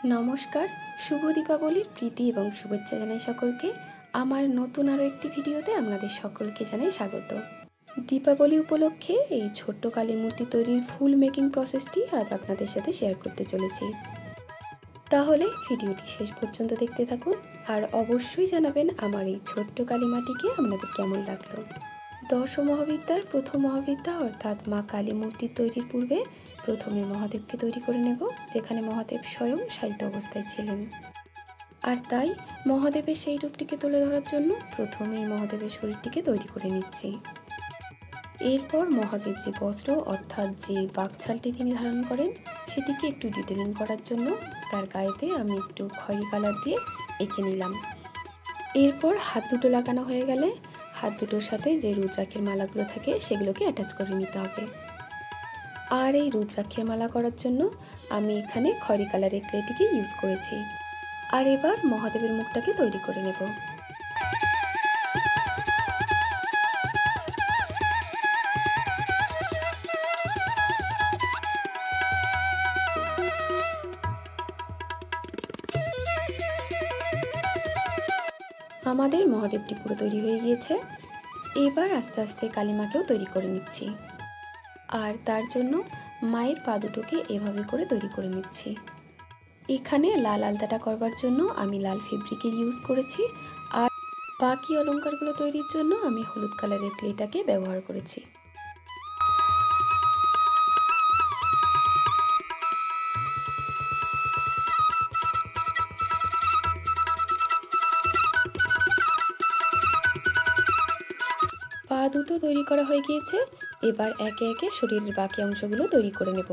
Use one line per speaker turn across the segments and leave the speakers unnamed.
নমস্কার, শুভ দীপাবলির প্রীতি এবং শুভেচ্ছা জানাই সকলকে। আমার নতুন আরও একটি ভিডিওতে আপনাদের সকলকে জানাই স্বাগত। দীপাবলি উপলক্ষে এই ছোট্ট কালী মূর্তি তৈরির ফুল মেকিং প্রসেসটি আজ আপনাদের সাথে শেয়ার করতে চলেছি। তাহলে ভিডিওটি শেষ পর্যন্ত দেখতে থাকুন আর অবশ্যই জানাবেন আমার এই ছোট্ট কালী মাটিকে আপনাদের কেমন লাগলো। দশ মহাবিদ্যার প্রথম মহাবিদ্যা অর্থাৎ মা কালী মূর্তি তৈরির পূর্বে প্রথমে মহাদেবকে তৈরি করে নেব, যেখানে মহাদেব স্বয়ং শায়িত অবস্থায় ছিলেন। আর তাই মহাদেবের সেই রূপটিকে তুলে ধরার জন্য প্রথমেই মহাদেবের শরীরটিকে তৈরি করে নিচ্ছি। এরপর মহাদেব যে বস্ত্র অর্থাৎ যে বাঘছালটি তিনি ধারণ করেন সেটিকে একটু ডিটেলিং করার জন্য তার গায়েতে আমি একটু খয়েরি কালার দিয়ে এঁকে নিলাম। এরপর হাত দুটো লাগানো হয়ে গেলে হাত দুটোর সাথে যে রুদ্রাক্ষের মালাগুলো থাকে সেগুলোকে অ্যাটাচ করে নিতে হবে। আর এই রুদ্রাক্ষের মালা করার জন্য আমি এখানে খয়েরি কালারের ক্লেটিকে ইউজ করেছি। আর এবার মহাদেবের মুখটাকে তৈরি করে নেব। আমাদের মহাদেবটি পুরো তৈরি হয়ে গিয়েছে। এবার আস্তে আস্তে কালীমাকেও তৈরি করে নিচ্ছি। আর তার জন্য মায়ের পা দুটোকে এভাবে করে তৈরি করে নিচ্ছি। এখানে লাল আলতাটা করবার জন্য আমি লাল ফেব্রিকের ইউজ করেছি, আর বাকি অলঙ্কারগুলো তৈরির জন্য আমি হলুদ কালারের ক্লেটাকে ব্যবহার করেছি। পা দুটো তৈরি করা হয়ে গিয়েছে। এবার একে একে শরীরের বাকি অংশগুলো তৈরি করে নেব।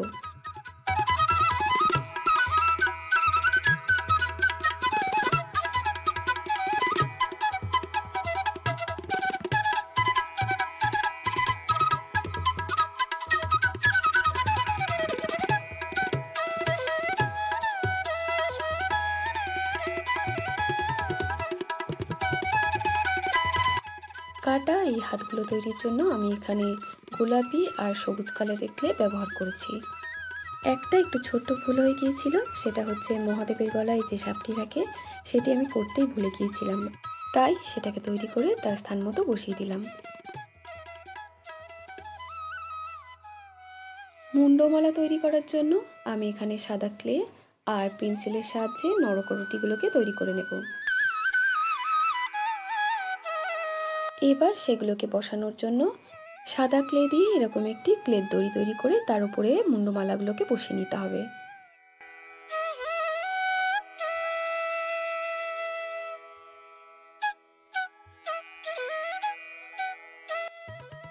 কাটা এই হাতগুলো তৈরির জন্য আমি এখানে গোলাপি আর সবুজ কালারের ক্লে ব্যবহার করেছি। একটা একটু ছোট্ট ভুল হয়ে গিয়েছিল, সেটা হচ্ছে মহাদেবের গলায় যে সাপটি থাকে সেটি আমি করতেই ভুলে গিয়েছিলাম, তাই সেটাকে তৈরি করে তার স্থান মতো বসিয়ে দিলাম। মুন্ডমালা তৈরি করার জন্য আমি এখানে সাদা ক্লে আর পেন্সিলের সাহায্যে নরকরুটিগুলোকে তৈরি করে নেব। এবার সেগুলোকে বসানোর জন্য সাদা ক্লে দিয়ে এরকম একটি ক্লের দড়ি তৈরি করে তার উপরে মুন্ডমালাগুলোকে বসিয়ে নিতে হবে।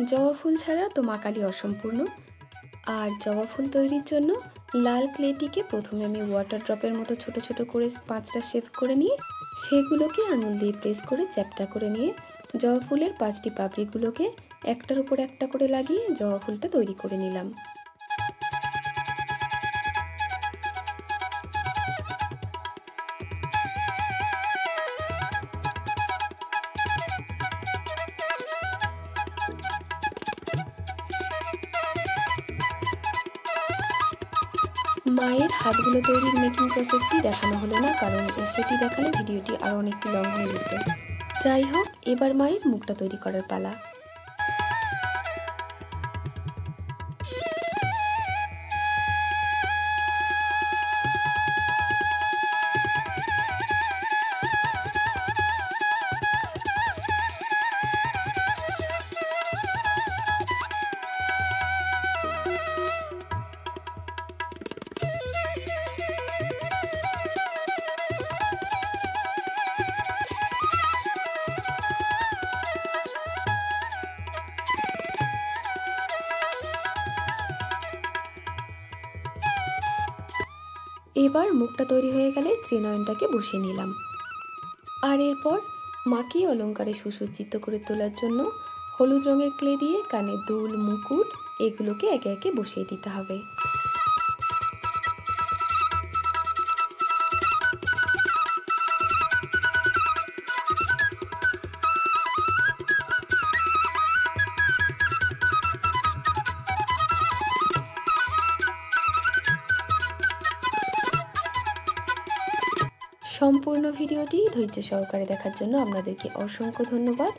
জবা ফুল ছাড়া তো মা কালী অসম্পূর্ণ। আর জবা ফুল তৈরির জন্য লাল ক্লেটিকে প্রথমে আমি ওয়াটার ড্রপের মতো ছোট ছোট করে 5টা শেপ করে নিয়ে সেগুলোকে আঙুল দিয়ে প্রেস করে চ্যাপটা করে নিয়ে জবা ফুলের 5টি পাপড়িগুলোকে একটার উপর একটা করে লাগিয়ে জবা ফুলটা তৈরি করে নিলাম। মায়ের হাতগুলো তৈরির মেকিং প্রসেসটি দেখানো হলো না, কারণ সেটি দেখালে ভিডিওটি আরও অনেকটি লং হয়ে যেত। যাই হোক, এবার মায়ের মুখটা তৈরি করার পালা। এবার মুখটা তৈরি হয়ে গেলে ত্রিনয়নটাকে বসিয়ে নিলাম। আর এরপর মাকে অলঙ্কারে সুসজ্জিত করে তোলার জন্য হলুদ রঙের ক্লে দিয়ে কানের দুল, মুকুট এগুলোকে একে একে বসিয়ে দিতে হবে। সম্পূর্ণ ভিডিওটি ধৈর্য সহকারে দেখার জন্য আপনাদেরকে অসংখ্য ধন্যবাদ।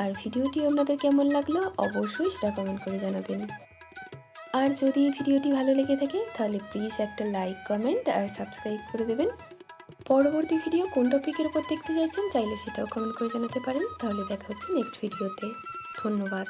আর ভিডিওটি আপনাদের কেমন লাগলো অবশ্যই সেটা কমেন্ট করে জানাবেন। আর যদি ভিডিওটি ভালো লেগে থাকে তাহলে প্লিজ একটা লাইক, কমেন্ট আর সাবস্ক্রাইব করে দেবেন। পরবর্তী ভিডিও কোন টপিকের উপর দেখতে চাইছেন চাইলে সেটাও কমেন্ট করে জানাতে পারেন। তাহলে দেখা হচ্ছে নেক্সট ভিডিওতে। ধন্যবাদ।